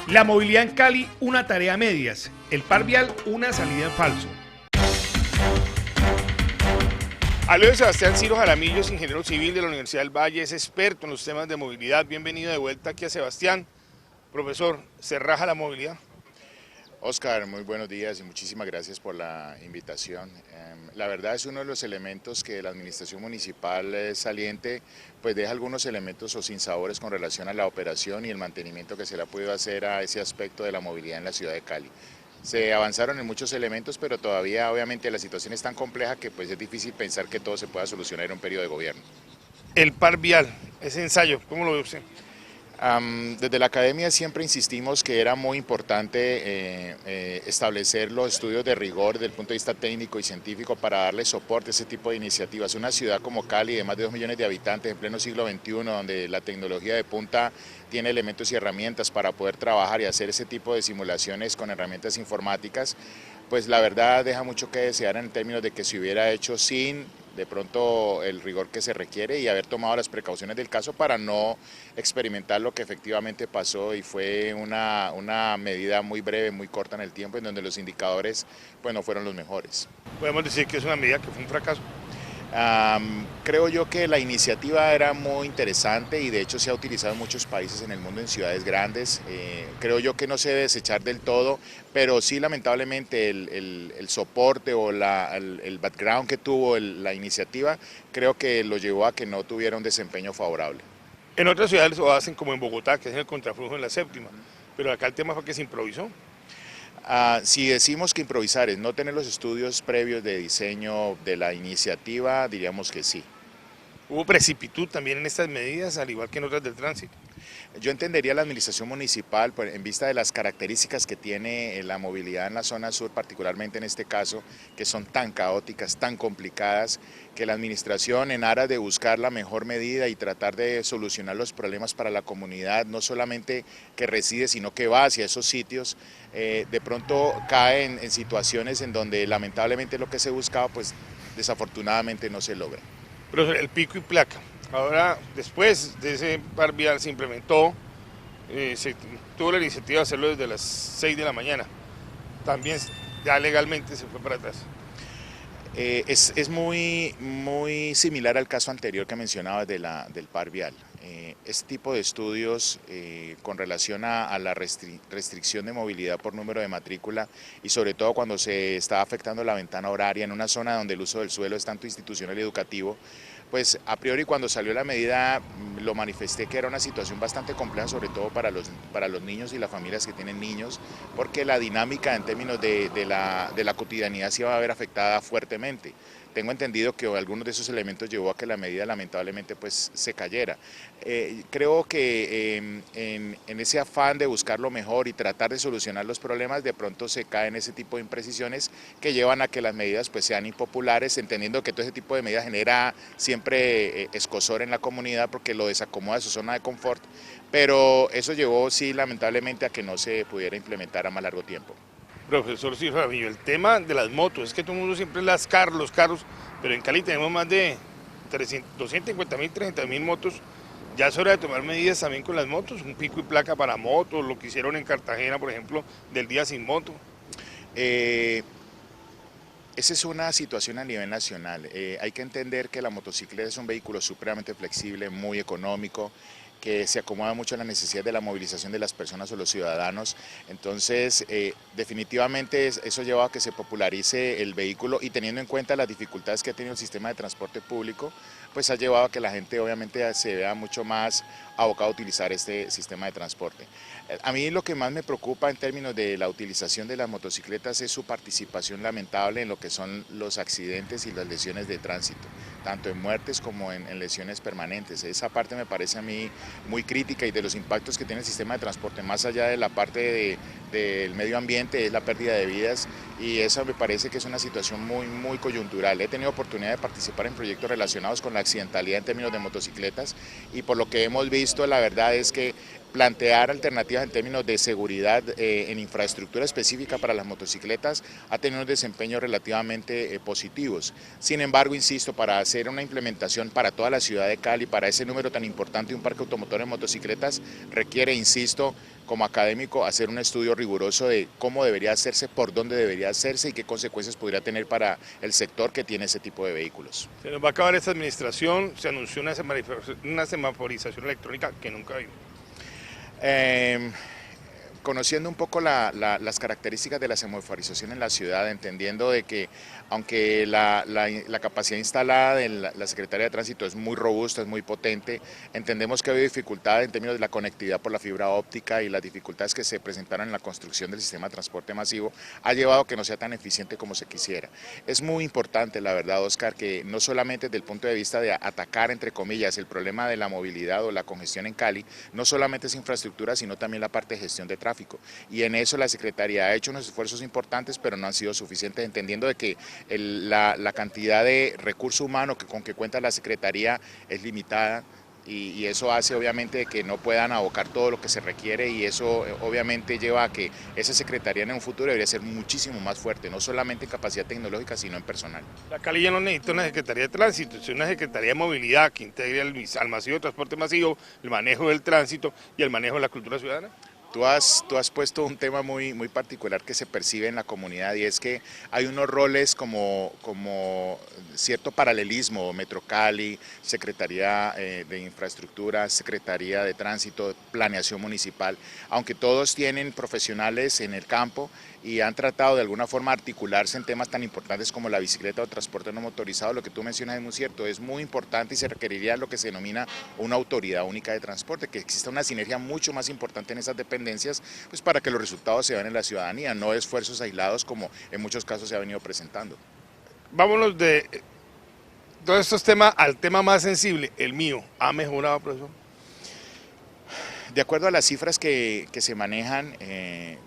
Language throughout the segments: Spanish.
La movilidad en Cali, una tarea a medias. El par vial, una salida en falso. Aló, Sebastián Ciro Jaramillo es ingeniero civil de la Universidad del Valle, es experto en los temas de movilidad. Bienvenido de vuelta aquí a Sebastián. Profesor, ¿se raja la movilidad? Oscar, muy buenos días y muchísimas gracias por la invitación. La verdad es uno de los elementos que la administración municipal saliente pues deja algunos elementos o sinsabores con relación a la operación y el mantenimiento que se le ha podido hacer a ese aspecto de la movilidad en la ciudad de Cali. Se avanzaron en muchos elementos, pero todavía obviamente la situación es tan compleja que pues es difícil pensar que todo se pueda solucionar en un periodo de gobierno. El par vial, ese ensayo, ¿cómo lo ve usted? Desde la academia siempre insistimos que era muy importante establecer los estudios de rigor desde el punto de vista técnico y científico para darle soporte a ese tipo de iniciativas. Una ciudad como Cali, de más de 2 millones de habitantes en pleno siglo XXI, donde la tecnología de punta tiene elementos y herramientas para poder trabajar y hacer ese tipo de simulaciones con herramientas informáticas, pues la verdad deja mucho que desear en términos de que se hubiera hecho sin de pronto el rigor que se requiere y haber tomado las precauciones del caso para no experimentar lo que efectivamente pasó y fue una medida muy breve, muy corta en el tiempo, en donde los indicadores pues no fueron los mejores. Podemos decir que es una medida que fue un fracaso. Creo yo que la iniciativa era muy interesante y de hecho se ha utilizado en muchos países en el mundo, en ciudades grandes. Creo yo que no se debe desechar del todo, pero sí lamentablemente el soporte o el background que tuvo la iniciativa creo que lo llevó a que no tuviera un desempeño favorable. En otras ciudades lo hacen como en Bogotá, que es el contraflujo en la séptima, pero acá el tema fue que se improvisó. Si decimos que improvisar es no tener los estudios previos de diseño de la iniciativa, diríamos que sí. ¿Hubo precipitud también en estas medidas, al igual que en otras del tránsito? Yo entendería la administración municipal, pues, en vista de las características que tiene la movilidad en la zona sur, particularmente en este caso, que son tan caóticas, tan complicadas, que la administración en aras de buscar la mejor medida y tratar de solucionar los problemas para la comunidad, no solamente que reside, sino que va hacia esos sitios, de pronto cae en situaciones en donde lamentablemente lo que se buscaba, pues desafortunadamente no se logra. Pero el pico y placa. Ahora, después de ese par vial se implementó, se tuvo la iniciativa de hacerlo desde las 6 de la mañana. También ya legalmente se fue para atrás. Es muy similar al caso anterior que mencionaba del par vial. Este tipo de estudios con relación a la restricción de movilidad por número de matrícula y sobre todo cuando se está afectando la ventana horaria en una zona donde el uso del suelo es tanto institucional y educativo, pues a priori cuando salió la medida lo manifesté que era una situación bastante compleja, sobre todo para los niños y las familias que tienen niños, porque la dinámica en términos de la cotidianidad se iba a ver afectada fuertemente. Tengo entendido que algunos de esos elementos llevó a que la medida lamentablemente pues se cayera. Creo que en ese afán de buscar lo mejor y tratar de solucionar los problemas, de pronto se caen ese tipo de imprecisiones que llevan a que las medidas pues sean impopulares, entendiendo que todo ese tipo de medidas genera siempre escozor en la comunidad porque lo desacomoda de su zona de confort, pero eso llevó sí lamentablemente a que no se pudiera implementar a más largo tiempo. Profesor Ciro Jaramillo, el tema de las motos, es que todo el mundo siempre los carros, pero en Cali tenemos más de 250.000, 300.000 motos. Ya es hora de tomar medidas también con las motos, un pico y placa para motos, lo que hicieron en Cartagena, por ejemplo, del día sin moto. Esa es una situación a nivel nacional. Hay que entender que la motocicleta es un vehículo supremamente flexible, muy económico, que se acomoda mucho a la necesidad de la movilización de las personas o los ciudadanos. Entonces, definitivamente eso lleva a que se popularice el vehículo y teniendo en cuenta las dificultades que ha tenido el sistema de transporte público, pues ha llevado a que la gente obviamente se vea mucho más abocada a utilizar este sistema de transporte. A mí lo que más me preocupa en términos de la utilización de las motocicletas es su participación lamentable en lo que son los accidentes y las lesiones de tránsito, tanto en muertes como en lesiones permanentes. Esa parte me parece a mí muy crítica y de los impactos que tiene el sistema de transporte, más allá de la parte del medio ambiente, es la pérdida de vidas y eso me parece que es una situación muy coyuntural. He tenido oportunidad de participar en proyectos relacionados con la accidentalidad en términos de motocicletas y por lo que hemos visto, la verdad es que plantear alternativas en términos de seguridad en infraestructura específica para las motocicletas ha tenido un desempeño relativamente positivos. Sin embargo, insisto, para hacer una implementación para toda la ciudad de Cali, para ese número tan importante de un parque automotor de motocicletas, requiere, insisto, como académico, hacer un estudio riguroso de cómo debería hacerse, por dónde debería hacerse y qué consecuencias podría tener para el sector que tiene ese tipo de vehículos. Se nos va a acabar esta administración, se anunció una semaforización electrónica que nunca vimos. Conociendo un poco las características de la semaforización en la ciudad, entendiendo de que aunque la capacidad instalada de la Secretaría de Tránsito es muy robusta, es muy potente, entendemos que ha habido dificultades en términos de la conectividad por la fibra óptica y las dificultades que se presentaron en la construcción del sistema de transporte masivo ha llevado a que no sea tan eficiente como se quisiera. Es muy importante, la verdad, Oscar, que no solamente desde el punto de vista de atacar, entre comillas, el problema de la movilidad o la congestión en Cali, no solamente es infraestructura, sino también la parte de gestión de tráfico. Y en eso la Secretaría ha hecho unos esfuerzos importantes, pero no han sido suficientes, entendiendo de que la cantidad de recurso humano con que cuenta la Secretaría es limitada. Y eso hace obviamente que no puedan abocar todo lo que se requiere y eso obviamente lleva a que esa Secretaría en un futuro debería ser muchísimo más fuerte, no solamente en capacidad tecnológica, sino en personal. La Cali ya no necesita una Secretaría de Tránsito, es una Secretaría de Movilidad que integre al masivo de transporte masivo, el manejo del tránsito y el manejo de la cultura ciudadana. Tú has puesto un tema muy particular que se percibe en la comunidad y es que hay unos roles como cierto paralelismo, Metro Cali, Secretaría de Infraestructura, Secretaría de Tránsito, Planeación Municipal, aunque todos tienen profesionales en el campo y han tratado de alguna forma articularse en temas tan importantes como la bicicleta o transporte no motorizado, lo que tú mencionas es muy cierto, es muy importante y se requeriría lo que se denomina una autoridad única de transporte, que exista una sinergia mucho más importante en esas dependencias, pues para que los resultados se vean en la ciudadanía, no esfuerzos aislados como en muchos casos se ha venido presentando. Vámonos de todos estos temas al tema más sensible, el mío. ¿Ha mejorado, profesor? De acuerdo a las cifras que se manejan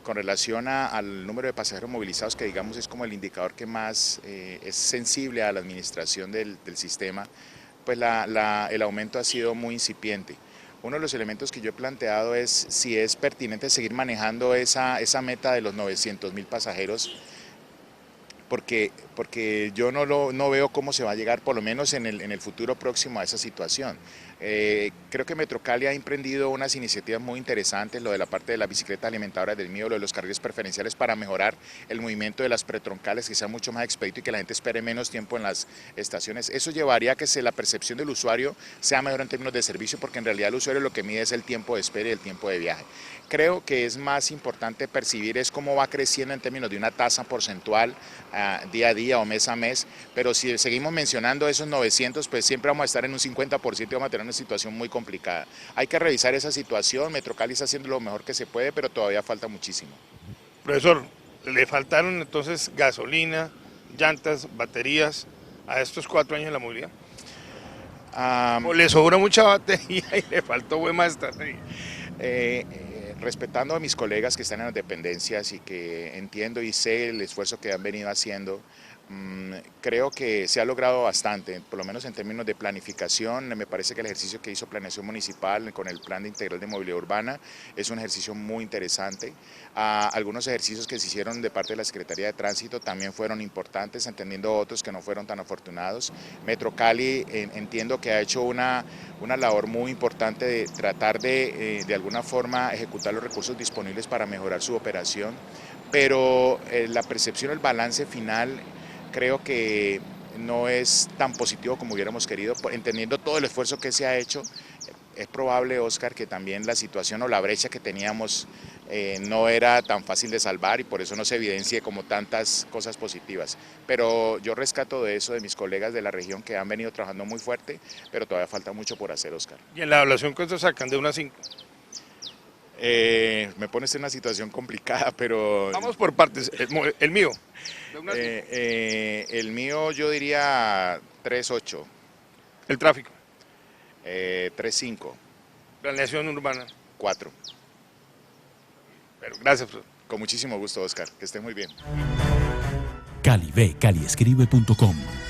con relación al número de pasajeros movilizados, que digamos es como el indicador que más es sensible a la administración del sistema, pues el aumento ha sido muy incipiente. Uno de los elementos que yo he planteado es si es pertinente seguir manejando esa meta de los 900.000 pasajeros, porque yo no veo cómo se va a llegar, por lo menos en el futuro próximo, a esa situación. Creo que Metro Cali ha emprendido unas iniciativas muy interesantes, lo de la parte de la bicicleta alimentadora del mío, lo de los carriles preferenciales para mejorar el movimiento de las pretroncales, que sea mucho más expedito y que la gente espere menos tiempo en las estaciones. Eso llevaría a que la percepción del usuario sea mejor en términos de servicio, porque en realidad el usuario lo que mide es el tiempo de espera y el tiempo de viaje. Creo que es más importante percibir es cómo va creciendo en términos de una tasa porcentual día a día o mes a mes, pero si seguimos mencionando esos 900, pues siempre vamos a estar en un 50% y vamos a tener una situación muy complicada. Hay que revisar esa situación, Metro Cali está haciendo lo mejor que se puede, pero todavía falta muchísimo. Profesor, ¿le faltaron entonces gasolina, llantas, baterías a estos 4 años de la movilidad? ¿O le sobra mucha batería y le faltó buena estrategia? Respetando a mis colegas que están en las dependencias y que entiendo y sé el esfuerzo que han venido haciendo, creo que se ha logrado bastante, por lo menos en términos de planificación. Me parece que el ejercicio que hizo Planeación Municipal con el Plan de Integral de Movilidad Urbana es un ejercicio muy interesante. Algunos ejercicios que se hicieron de parte de la Secretaría de Tránsito también fueron importantes, entendiendo otros que no fueron tan afortunados. Metro Cali entiendo que ha hecho una labor muy importante de tratar de alguna forma ejecutar los recursos disponibles para mejorar su operación, pero la percepción, el balance final creo que no es tan positivo como hubiéramos querido, entendiendo todo el esfuerzo que se ha hecho. Es probable, Oscar, que también la situación o la brecha que teníamos no era tan fácil de salvar y por eso no se evidencie como tantas cosas positivas. Pero yo rescato de eso de mis colegas de la región que han venido trabajando muy fuerte, pero todavía falta mucho por hacer, Oscar. ¿Y en la evaluación cuánto sacan de 1 a 5? Me pones en una situación complicada, pero... Vamos por partes, el mío. El mío yo diría 3.8. El tráfico. 3.5. Planeación urbana. 4. Pero gracias, profesor. Con muchísimo gusto, Oscar. Que esté muy bien. Cali ve, caliescribe.com.